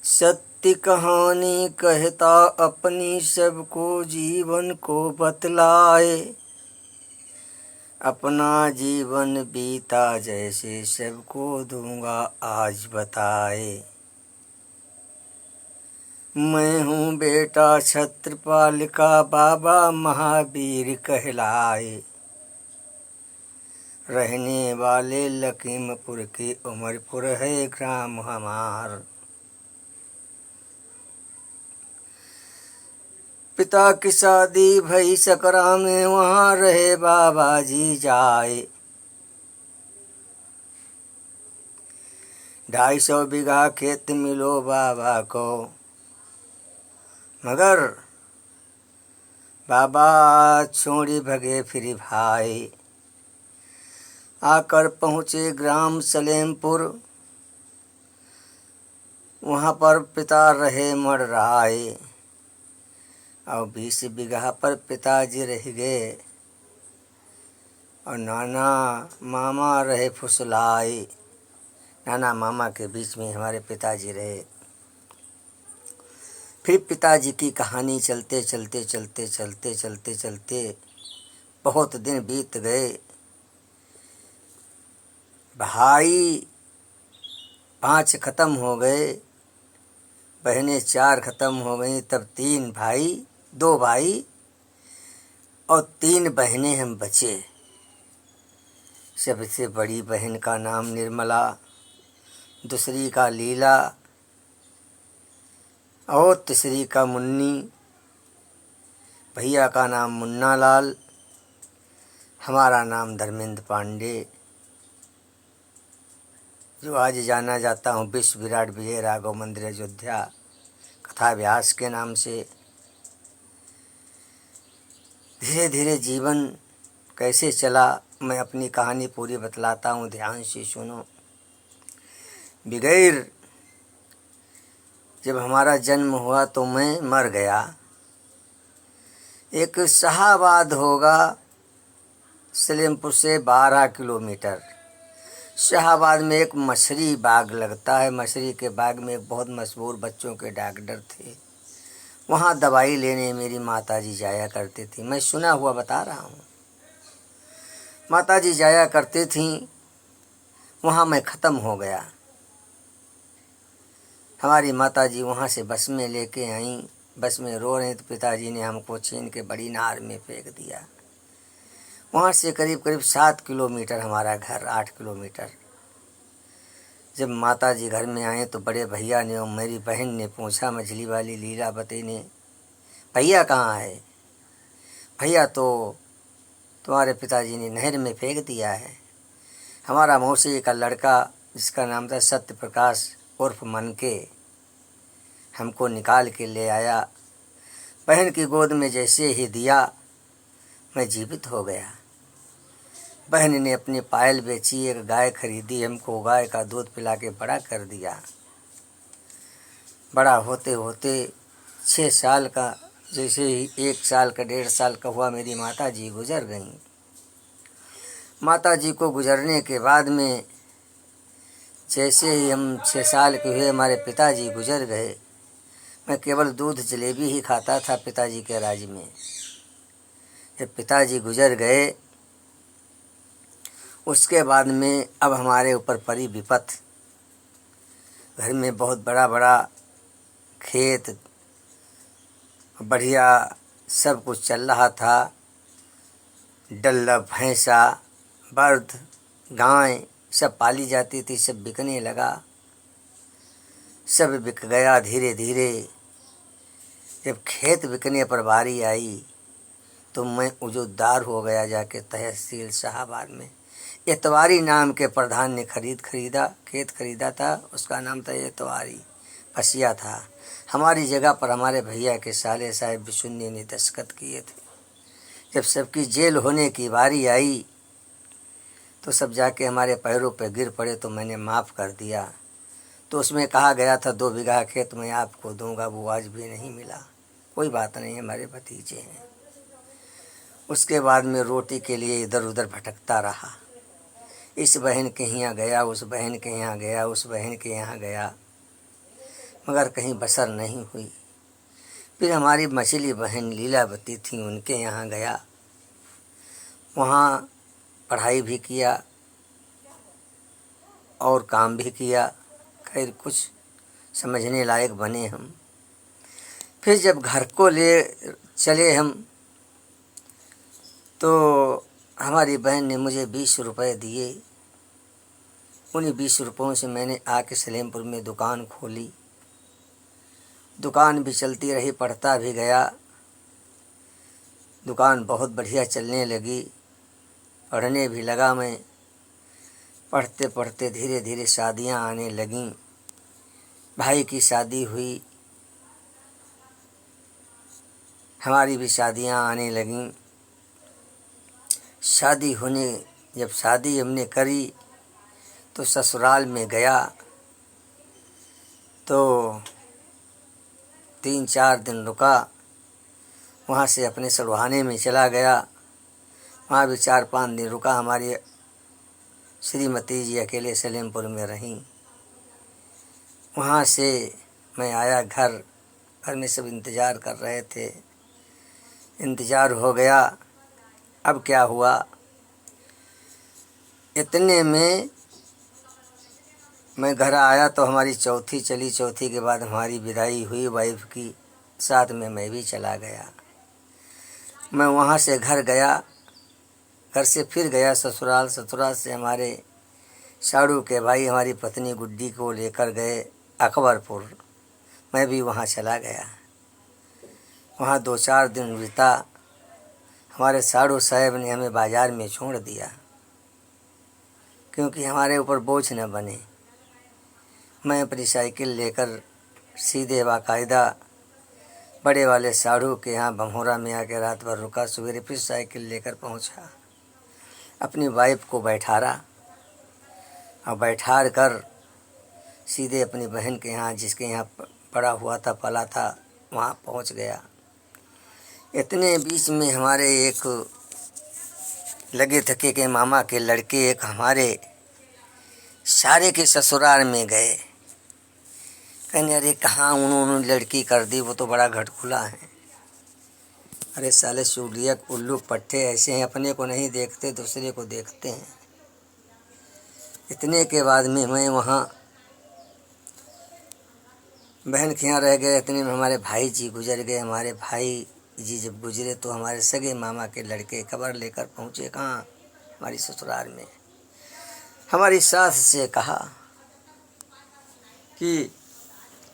सत्य कहानी कहता अपनी सबको जीवन को बतलाए। अपना जीवन बीता जैसे सबको दूंगा आज बताए। मैं हूँ बेटा छत्रपाल का, बाबा महावीर कहलाए। रहने वाले लखीमपुर के उमरपुर है ग्राम हमार। पिता की शादी भई सकरा में, वहाँ रहे बाबा जी जाए। 250 बीघा खेत मिलो बाबा को, मगर बाबा छोड़ी भगे फिर भाई। आकर पहुँचे ग्राम सलेमपुर, वहाँ पर पिता रहे मडराए। और 20 बीघा पर पिताजी रह गए और नाना मामा रहे फुसलाए। नाना मामा के बीच में हमारे पिताजी रहे। फिर पिताजी की कहानी चलते चलते चलते चलते चलते चलते बहुत दिन बीत गए। भाई 5 ख़त्म हो गए, बहनें 4 ख़त्म हो गई। तब 3 भाई, 2 भाई और 3 बहनें हम बचे। सबसे बड़ी बहन का नाम निर्मला, दूसरी का लीला और तीसरी का मुन्नी। भैया का नाम मुन्ना लाल, हमारा नाम धर्मेंद्र पांडे, जो आज जाना जाता हूँ विश्व विराट विजय राघव मंदिर अयोध्या कथा व्यास के नाम से। धीरे धीरे जीवन कैसे चला, मैं अपनी कहानी पूरी बतलाता हूँ, ध्यान से सुनो। बगैर जब हमारा जन्म हुआ तो मैं मर गया। एक शाहाबाद होगा सलेमपुर से 12 किलोमीटर। शाहाबाद में एक मछली बाग लगता है। मछली के बाग में एक बहुत मशहूर बच्चों के डॉक्टर थे। वहाँ दवाई लेने मेरी माताजी जाया करती थी। मैं सुना हुआ बता रहा हूँ। माताजी जाया करती थीं, वहाँ मैं ख़त्म हो गया। हमारी माताजी वहाँ से बस में लेके आईं। बस में रो रहे तो पिताजी ने हमको छीन के बड़ी नहर में फेंक दिया। वहाँ से करीब करीब 7 किलोमीटर हमारा घर, 8 किलोमीटर। जब माताजी घर में आए तो बड़े भैया ने और मेरी बहन ने पूछा, मछली वाली लीलावती ने, भैया कहाँ है? भैया तो तुम्हारे पिताजी ने नहर में फेंक दिया है। हमारा मौसी का लड़का जिसका नाम था सत्य प्रकाश उर्फ मनके, हमको निकाल के ले आया। बहन की गोद में जैसे ही दिया, मैं जीवित हो गया। बहन ने अपनी पायल बेची, एक गाय खरीदी, हमको गाय का दूध पिला के बड़ा कर दिया। बड़ा होते होते 6 साल का, जैसे ही 1 साल का 1.5 साल का हुआ, मेरी माताजी गुजर गईं। माताजी को गुजरने के बाद में जैसे ही हम 6 साल के हुए, हमारे पिताजी गुजर गए। मैं केवल दूध जलेबी ही खाता था पिताजी के राज में। जब पिताजी गुजर गए उसके बाद में अब हमारे ऊपर पड़ी विपत। घर में बहुत बड़ा बड़ा खेत, बढ़िया सब कुछ चल रहा था। डल्ला, भैंसा, बर्द, गाय सब पाली जाती थी, सब बिकने लगा। सब बिक गया धीरे धीरे। जब खेत बिकने पर बारी आई तो मैं उजूदार हो गया। जाके तहसील शाहाबाद में एतवारी नाम के प्रधान ने खेत खरीदा था। उसका नाम था एतवारी, पसिया था। हमारी जगह पर हमारे भैया के साले साहब बिशुन्नी ने दस्तखत किए थे। जब सबकी जेल होने की बारी आई तो सब जाके हमारे पैरों पे गिर पड़े तो मैंने माफ़ कर दिया। तो उसमें कहा गया था 2 बीघा खेत मैं आपको दूंगा, वो आज भी नहीं मिला। कोई बात नहीं, हमारे भतीजे हैं। उसके बाद में रोटी के लिए इधर उधर भटकता रहा। इस बहन के यहाँ गया, उस बहन के यहाँ गया, उस बहन के यहाँ गया, मगर कहीं बसर नहीं हुई। फिर हमारी मछली बहन लीलावती थी, उनके यहाँ गया। वहाँ पढ़ाई भी किया और काम भी किया। खैर कुछ समझने लायक बने हम। फिर जब घर को ले चले हम, तो हमारी बहन ने मुझे 20 रुपए दिए। उन्हीं 20 रुपयों से मैंने आके सलेमपुर में दुकान खोली। दुकान भी चलती रही, पढ़ता भी गया। दुकान बहुत बढ़िया चलने लगी, पढ़ने भी लगा मैं। पढ़ते पढ़ते धीरे धीरे शादियां आने लगीं। भाई की शादी हुई, हमारी भी शादियां आने लगीं। जब शादी हमने करी तो ससुराल में गया तो 3-4 दिन रुका। वहाँ से अपने सड़वाने में चला गया। वहाँ भी 4-5 दिन रुका। हमारी श्रीमती जी अकेले सलेमपुर में रहीं। वहाँ से मैं आया घर में सब इंतज़ार कर रहे थे। इंतज़ार हो गया। अब क्या हुआ, इतने में मैं घर आया तो हमारी चौथी चली। चौथी के बाद हमारी विदाई हुई वाइफ की, साथ में मैं भी चला गया। मैं वहाँ से घर गया, घर से फिर गया ससुराल। ससुराल से हमारे साड़ू के भाई हमारी पत्नी गुड्डी को लेकर गए अकबरपुर। मैं भी वहाँ चला गया। वहाँ 2-4 दिन बीता। हमारे साड़ू साहब ने हमें बाज़ार में छोड़ दिया, क्योंकि हमारे ऊपर बोझ न बने। मैं अपनी साइकिल लेकर सीधे बाकायदा बड़े वाले साड़ू के यहाँ बम्होरा में आके रात भर रुका। सवेरे फिर साइकिल लेकर पहुँचा। अपनी वाइफ को बैठारा और बैठार कर सीधे अपनी बहन के यहाँ, जिसके यहाँ पड़ा हुआ था, पला था, वहाँ पहुँच गया। इतने बीच में हमारे एक लगे थके के मामा के लड़के एक हमारे सारे के ससुराल में गए। कहने अरे कहाँ उन्होंने लड़की कर दी, वो तो बड़ा घटकुला है। अरे साले सूलिया उल्लू पट्टे ऐसे हैं, अपने को नहीं देखते दूसरे को देखते हैं। इतने के बाद में मैं वहाँ बहन के यहाँ रह गए। इतने में हमारे भाई जी गुजर गए। हमारे भाई जी जब गुजरे तो हमारे सगे मामा के लड़के खबर लेकर पहुँचे कहाँ, हमारी ससुराल में। हमारी सास से कहा कि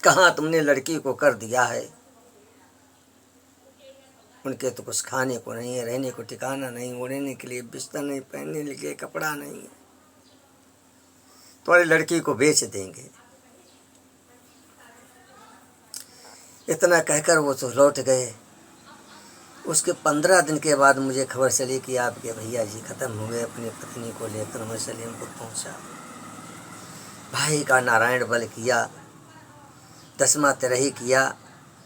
कहाँ तुमने लड़की को कर दिया है। उनके तो कुछ खाने को नहीं है, रहने को ठिकाना नहीं, ओढ़ने के लिए बिस्तर नहीं, पहनने के लिए कपड़ा नहीं, तुम्हारी लड़की को बेच देंगे। इतना कहकर वो तो लौट गए। उसके 15 दिन के बाद मुझे खबर चली कि आपके भैया जी ख़त्म हो गए। अपनी पत्नी को लेकर मैं सलेमपुर पहुंचा। भाई का नारायण बल किया, 10वां तिरही किया।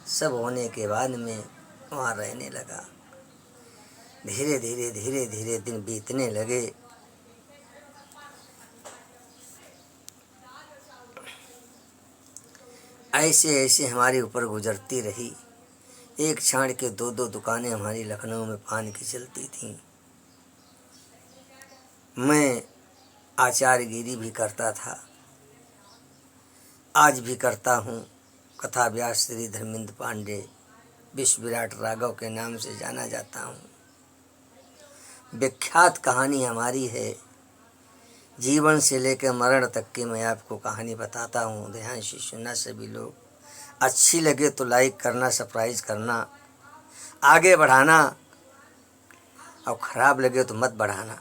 सब होने के बाद में वहाँ रहने लगा। धीरे धीरे दिन बीतने लगे। ऐसे ऐसे हमारे ऊपर गुजरती रही। एक क्षण के 2-2 दुकानें हमारी लखनऊ में पान की चलती थीं। मैं आचार्यगिरी भी करता था, आज भी करता हूँ। कथा व्यास श्री धर्मेंद्र पांडे विश्व विराट राघव के नाम से जाना जाता हूँ। विख्यात कहानी हमारी है, जीवन से लेकर मरण तक की मैं आपको कहानी बताता हूँ। ध्यान से सुनना सभी लोग। अच्छी लगे तो लाइक करना, सब्सक्राइब करना, आगे बढ़ाना, और ख़राब लगे तो मत बढ़ाना,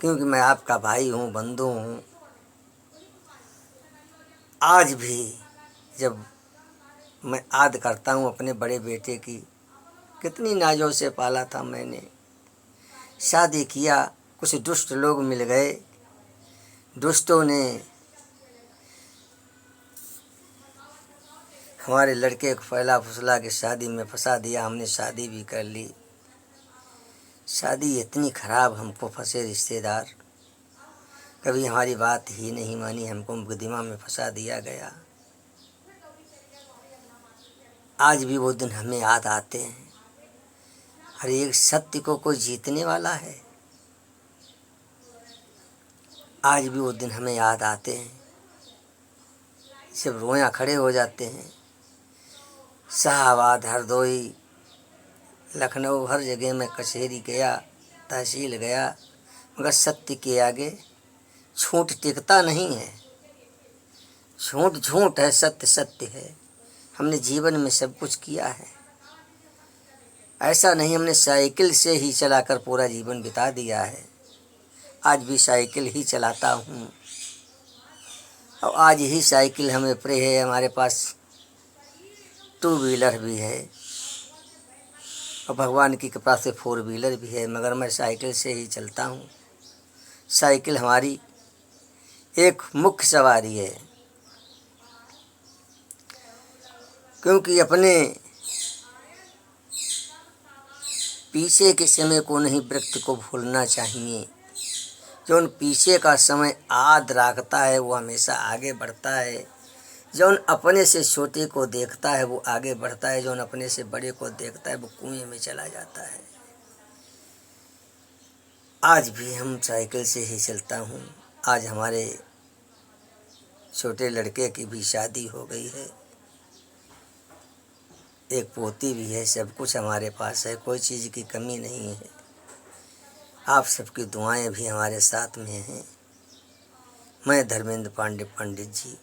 क्योंकि मैं आपका भाई हूँ, बंधु हूँ। आज भी जब मैं याद करता हूँ अपने बड़े बेटे की, कितनी नाजों से पाला था मैंने। शादी किया, कुछ दुष्ट लोग मिल गए। दुष्टों ने हमारे लड़के को फैला फुसला के शादी में फंसा दिया। हमने शादी भी कर ली। शादी इतनी खराब, हमको फंसे रिश्तेदार, कभी हमारी बात ही नहीं मानी, हमको मुकदमा में फंसा दिया गया। आज भी वो दिन हमें याद आते हैं। हर एक सत्य को कोई जीतने वाला है। आज भी वो दिन हमें याद आते हैं, जब रोयां खड़े हो जाते हैं। शाहबाद, हरदोई, लखनऊ, हर जगह में कचहरी गया, तहसील गया, मगर सत्य के आगे झूठ टिकता नहीं है। झूठ झूठ है, सत्य सत्य है। हमने जीवन में सब कुछ किया है। ऐसा नहीं हमने साइकिल से ही चलाकर पूरा जीवन बिता दिया है। आज भी साइकिल ही चलाता हूँ और आज ही साइकिल हमें प्रिय है। हमारे पास 2 व्हीलर भी है और भगवान की कृपा से 4 व्हीलर भी है, मगर मैं साइकिल से ही चलता हूँ। साइकिल हमारी एक मुख्य सवारी है, क्योंकि अपने पीछे के समय को नहीं व्यक्ति को भूलना चाहिए। जो पीछे का समय याद रखता है वो हमेशा आगे बढ़ता है। जो अपने से छोटे को देखता है वो आगे बढ़ता है। जो अपने से बड़े को देखता है वो कुएं में चला जाता है। आज भी हम साइकिल से ही चलता हूँ। आज हमारे छोटे लड़के की भी शादी हो गई है, एक पोती भी है। सब कुछ हमारे पास है, कोई चीज़ की कमी नहीं है। आप सबकी दुआएं भी हमारे साथ में हैं। मैं धर्मेंद्र पांडे पंडित जी,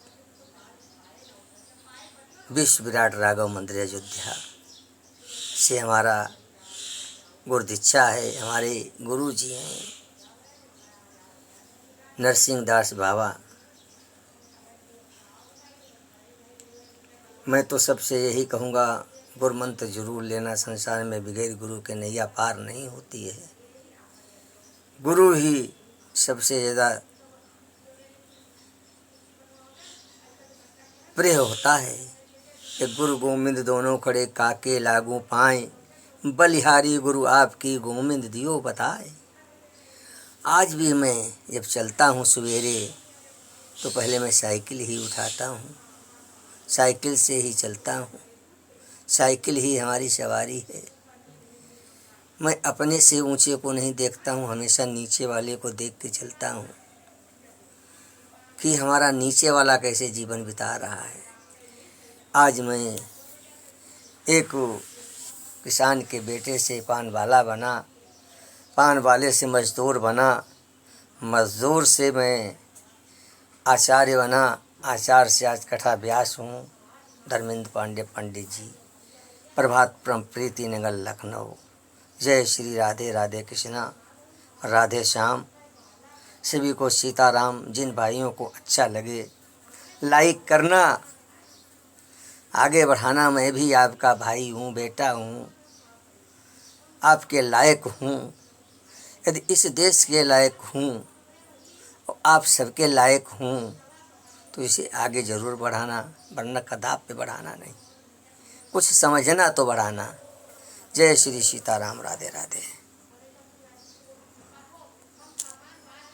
विश्व विराट राघव मंदिर अयोध्या से हमारा गुरुदीक्षा है। हमारे गुरु जी हैं नरसिंह दास बाबा। मैं तो सबसे यही कहूँगा, गुरु मंत्र जरूर लेना। संसार में बगैर गुरु के नैया पार नहीं होती है। गुरु ही सबसे ज़्यादा प्रिय होता है। कि गुरु गोविंद दोनों खड़े काके लागू पाएँ, बलिहारी गुरु आपकी गोविंद दियो बताए। आज भी मैं जब चलता हूँ सवेरे तो पहले मैं साइकिल ही उठाता हूँ। साइकिल से ही चलता हूँ। साइकिल ही हमारी सवारी है। मैं अपने से ऊंचे को नहीं देखता हूँ, हमेशा नीचे वाले को देख के चलता हूँ कि हमारा नीचे वाला कैसे जीवन बिता रहा है। आज मैं एक किसान के बेटे से पान वाला बना, पान वाले से मजदूर बना, मजदूर से मैं आचार्य बना, आचार्य से आज कथा व्यास हूँ। धर्मेंद्र पांडे पंडित जी, प्रभात परम प्रीति नगर लखनऊ। जय श्री राधे राधे कृष्णा राधे श्याम। सभी को सीताराम। जिन भाइयों को अच्छा लगे लाइक करना, आगे बढ़ाना। मैं भी आपका भाई हूँ, बेटा हूँ, आपके लायक हूँ। यदि इस देश के लायक हूँ और आप सबके लायक हूँ तो इसे आगे ज़रूर बढ़ाना, वरना कदाप पे बढ़ाना नहीं। कुछ समझना तो बढ़ाना। जय श्री सीताराम। राधे राधे।